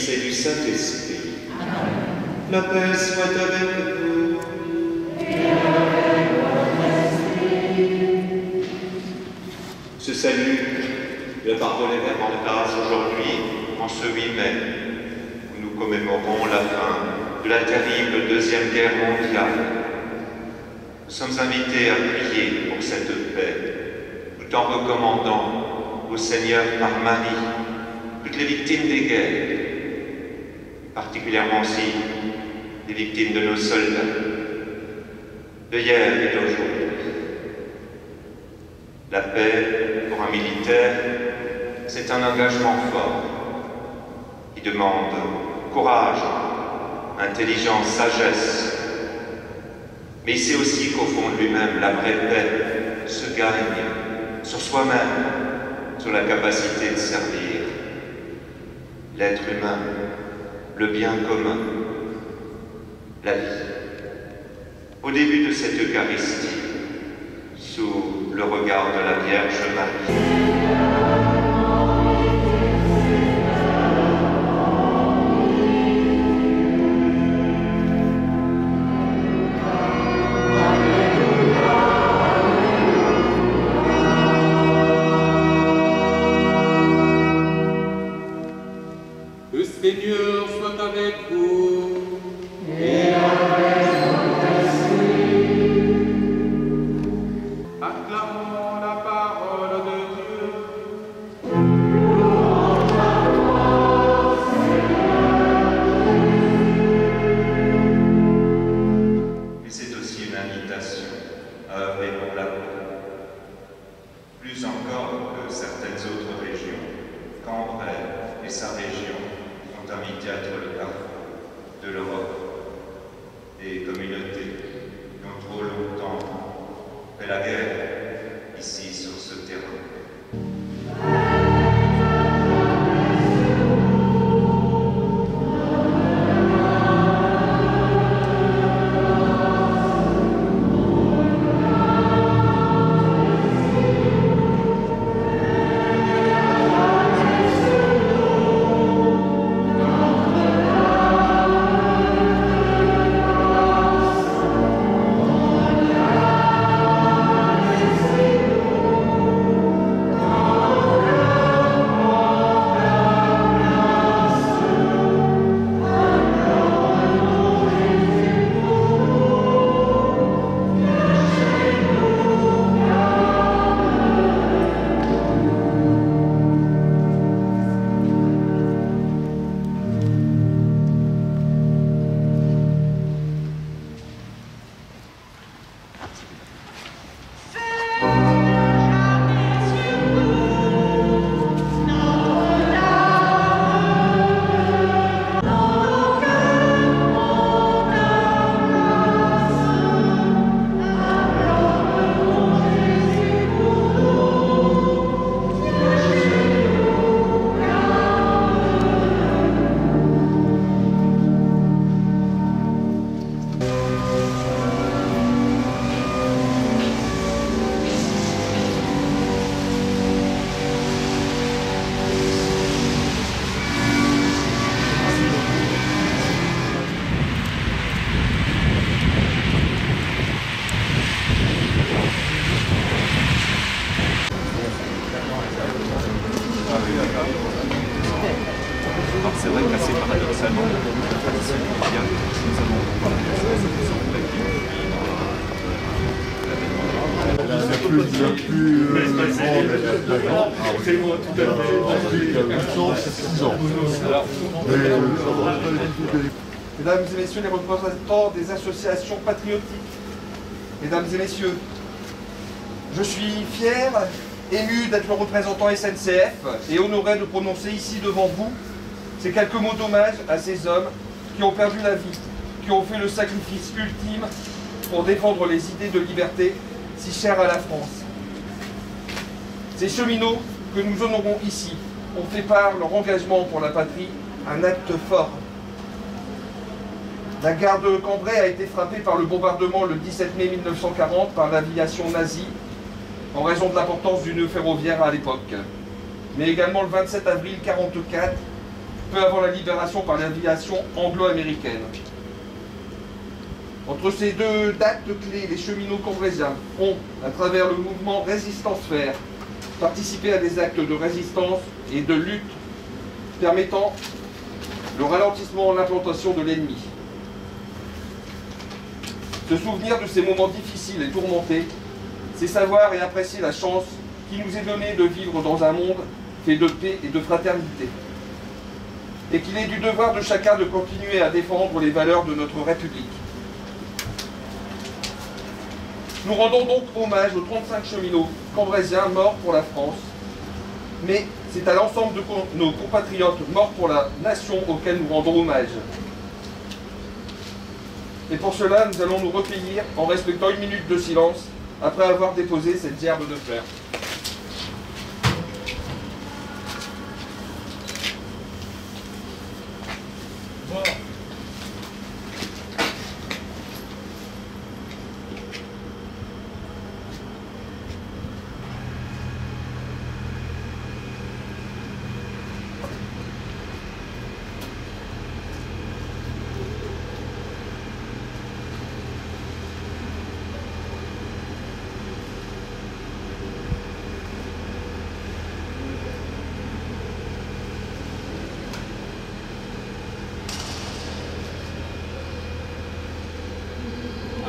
Fils et du Saint-Esprit. La paix soit avec vous. Et avec votre esprit. Ce salut, le pardonner davantage aujourd'hui, en ce 8 mai, où nous commémorons la fin de la terrible Deuxième Guerre mondiale. Nous sommes invités à prier pour cette paix, tout en recommandant au Seigneur par Marie toutes les victimes des guerres, particulièrement aussi les victimes de nos soldats, de hier et d'aujourd'hui. La paix, pour un militaire, c'est un engagement fort qui demande courage, intelligence, sagesse. Mais il sait aussi qu'au fond de lui-même, la vraie paix se gagne sur soi-même, sur la capacité de servir l'être humain, le bien commun, la vie. Au début de cette Eucharistie, sous le regard de la Vierge Marie. Le Seigneur soit avec vous. Et avec votre esprit. Acclamons la parole de Dieu. Louange à toi, Seigneur. Mais c'est aussi une invitation à œuvrer pour la paix. Plus encore que certaines autres régions, Cambrai et sa région sont invités à être le carrefour de l'Europe. Des communautés qui ont trop longtemps fait la guerre ici sur ce terrain. Alors c'est vrai qu'assez paradoxalement, la tradition chrétienne, nous avons Mesdames et messieurs les représentants des associations patriotiques, mesdames et messieurs, je suis fier, ému d'être le représentant SNCF et honoré de prononcer ici devant vous ces quelques mots d'hommage à ces hommes qui ont perdu la vie, qui ont fait le sacrifice ultime pour défendre les idées de liberté si chères à la France. Ces cheminots que nous honorons ici ont fait par leur engagement pour la patrie un acte fort. La gare de Cambrai a été frappée par le bombardement le 17 mai 1940 par l'aviation nazie en raison de l'importance du nœud ferroviaire à l'époque. Mais également le 27 avril 1944, peu avant la libération par l'aviation anglo-américaine. Entre ces deux dates clés, les cheminots cambrésiens ont, à travers le mouvement Résistance Faire, participé à des actes de résistance et de lutte permettant le ralentissement de l'implantation de l'ennemi. Se souvenir de ces moments difficiles et tourmentés, c'est savoir et apprécier la chance qui nous est donnée de vivre dans un monde fait de paix et de fraternité. Et qu'il est du devoir de chacun de continuer à défendre les valeurs de notre République. Nous rendons donc hommage aux 35 cheminots cambrésiens morts pour la France, mais c'est à l'ensemble de nos compatriotes morts pour la nation auxquels nous rendons hommage. Et pour cela, nous allons nous recueillir en respectant une minute de silence après avoir déposé cette gerbe de fleurs.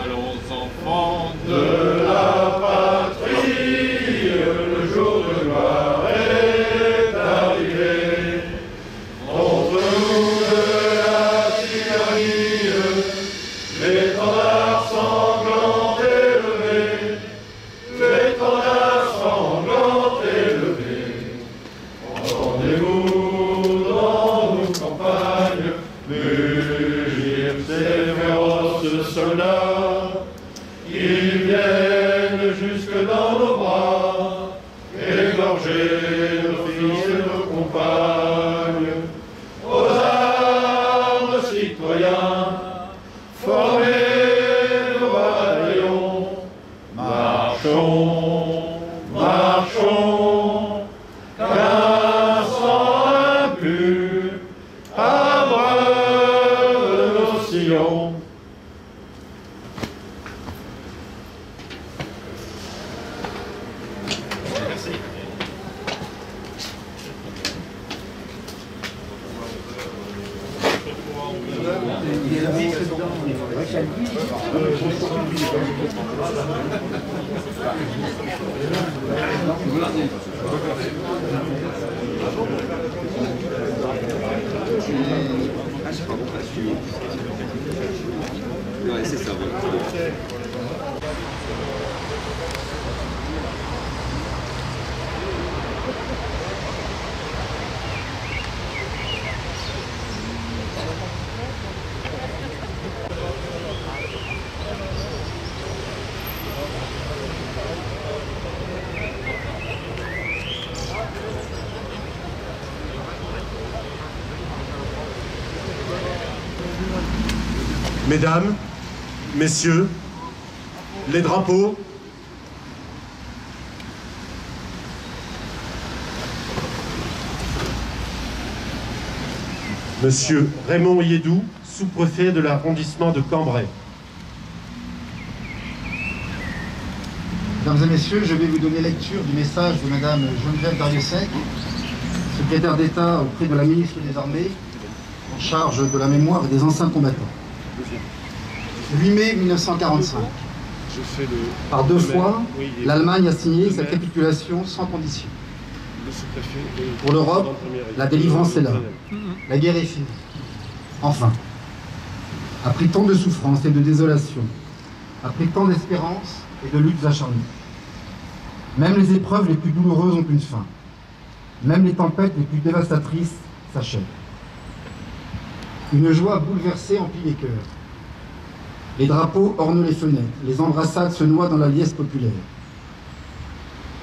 Allons enfants De la patrie, le jour de gloire est arrivé. Contre nous de la tyrannie, l'étendard sanglant élevé, l'étendard sanglant élevé. Entendez-vous dans nos campagnes mugir ces féroces soldats. Ils viennent jusque dans nos bras, égorger nos fils et nos compagnes. Aux armes, citoyens, formez nos bataillons. Marchons, marchons, qu'un sang impur abreuve nos sillons. Ouais, c'est ça, voilà. Mesdames, Messieurs, les drapeaux. Monsieur Raymond Yédou, sous-préfet de l'arrondissement de Cambrai. Mesdames et messieurs, je vais vous donner lecture du message de Madame Geneviève Darrieussecq, secrétaire d'État auprès de la ministre des Armées, en charge de la mémoire et des anciens combattants. 8 mai 1945. Par deux fois, l'Allemagne a signé sa capitulation sans condition. Pour l'Europe, la délivrance est là. La guerre est finie. Enfin, après tant de souffrances et de désolation, après tant d'espérances et de luttes acharnées, même les épreuves les plus douloureuses ont une fin. Même les tempêtes les plus dévastatrices s'achèvent. Une joie bouleversée emplit les cœurs. Les drapeaux ornent les fenêtres, les embrassades se noient dans la liesse populaire.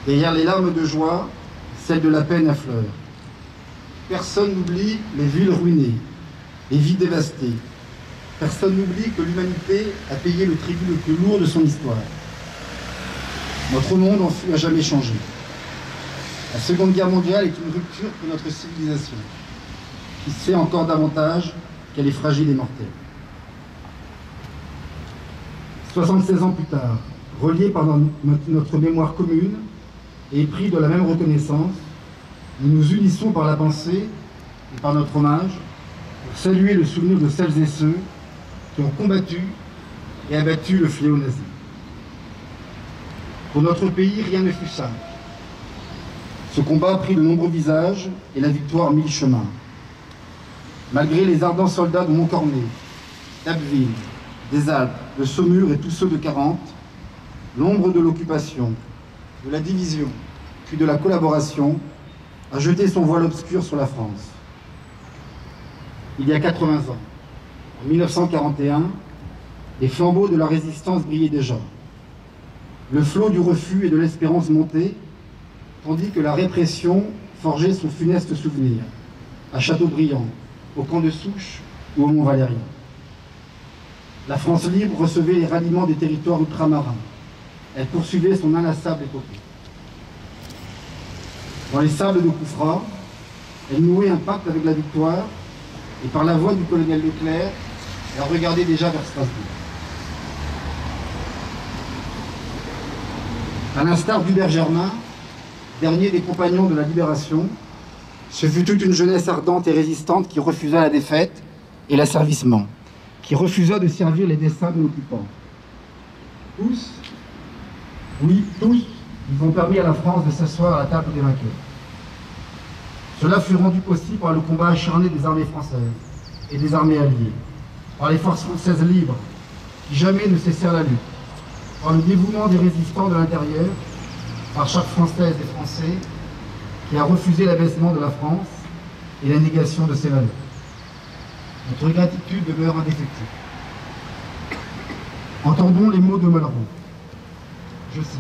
Derrière les larmes de joie, celle de la peine affleure. Personne n'oublie les villes ruinées, les vies dévastées. Personne n'oublie que l'humanité a payé le tribut le plus lourd de son histoire. Notre monde en fut à jamais changé. La Seconde Guerre mondiale est une rupture pour notre civilisation. qui sait encore davantage qu'elle est fragile et mortelle. 76 ans plus tard, reliés par notre mémoire commune et épris de la même reconnaissance, nous nous unissons par la pensée et par notre hommage pour saluer le souvenir de celles et ceux qui ont combattu et abattu le fléau nazi. Pour notre pays, rien ne fut simple. Ce combat a pris de nombreux visages et la victoire mille chemins. Malgré les ardents soldats de Montcornet, d'Abbeville, des Alpes, de Saumur et tous ceux de 40, l'ombre de l'occupation, de la division, puis de la collaboration, a jeté son voile obscur sur la France. Il y a 80 ans, en 1941, les flambeaux de la résistance brillaient déjà. Le flot du refus et de l'espérance montait, tandis que la répression forgeait son funeste souvenir, à Châteaubriand, au camp de Souche ou au Mont-Valérien. La France libre recevait les ralliements des territoires ultramarins. Elle poursuivait son inlassable épopée. Dans les sables de Koufra, elle nouait un pacte avec la victoire, et par la voix du colonel Leclerc, elle regardait déjà vers Strasbourg. À l'instar d'Hubert Germain, dernier des compagnons de la Libération, ce fut toute une jeunesse ardente et résistante qui refusa la défaite et l'asservissement, qui refusa de servir les desseins de l'occupant. Tous, oui, tous, ils ont permis à la France de s'asseoir à la table des vainqueurs. Cela fut rendu possible par le combat acharné des armées françaises et des armées alliées, par les forces françaises libres, qui jamais ne cessèrent la lutte, par le dévouement des résistants de l'intérieur, par chaque Française et Français qui a refusé l'abaissement de la France et la négation de ses valeurs. Notre gratitude demeure indéfectible. Entendons les mots de Malraux. Je cite: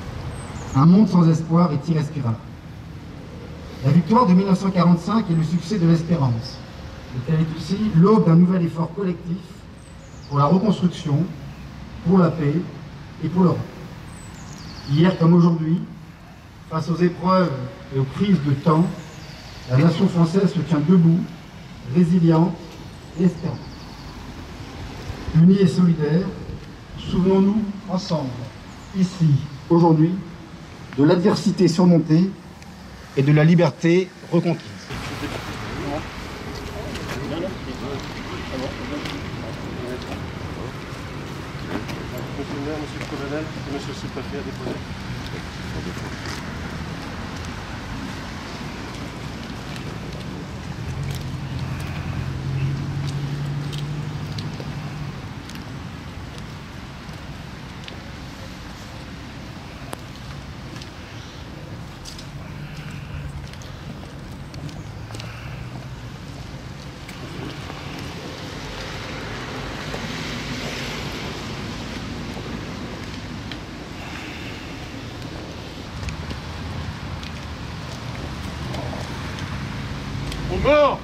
« Un monde sans espoir est irrespirable. » La victoire de 1945 est le succès de l'espérance, et elle est aussi l'aube d'un nouvel effort collectif pour la reconstruction, pour la paix et pour l'Europe. Hier comme aujourd'hui, face aux épreuves et aux crises de temps, la nation française se tient debout, résiliente et espérante. Unie et solidaire, souvenons-nous ensemble, ici, aujourd'hui, de l'adversité surmontée et de la liberté reconquise. Monsieur le colonel et monsieur le sous-préfet à déposer. Au bord!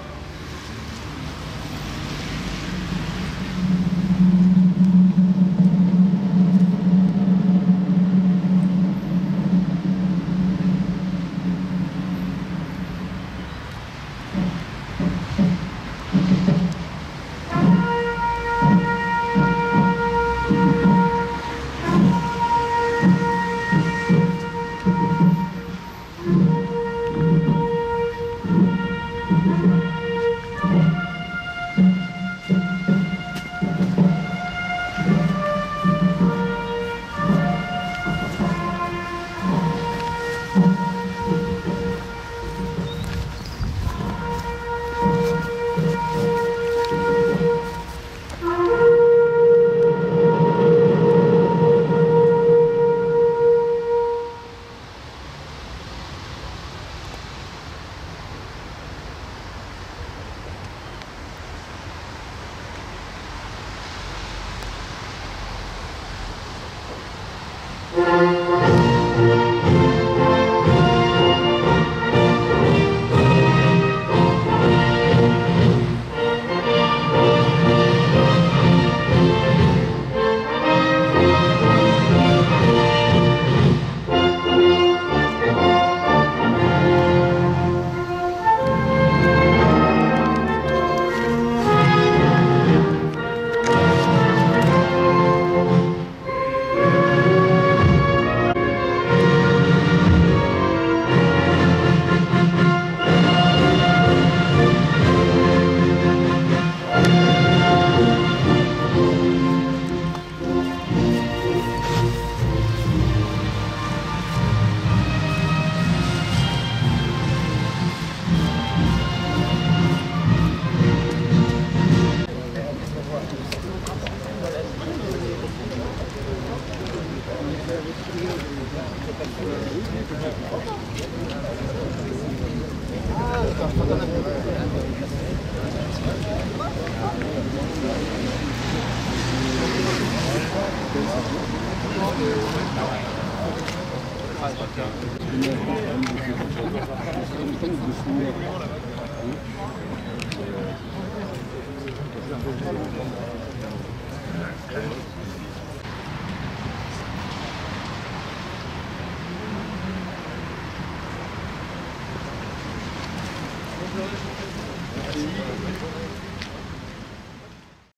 Merci.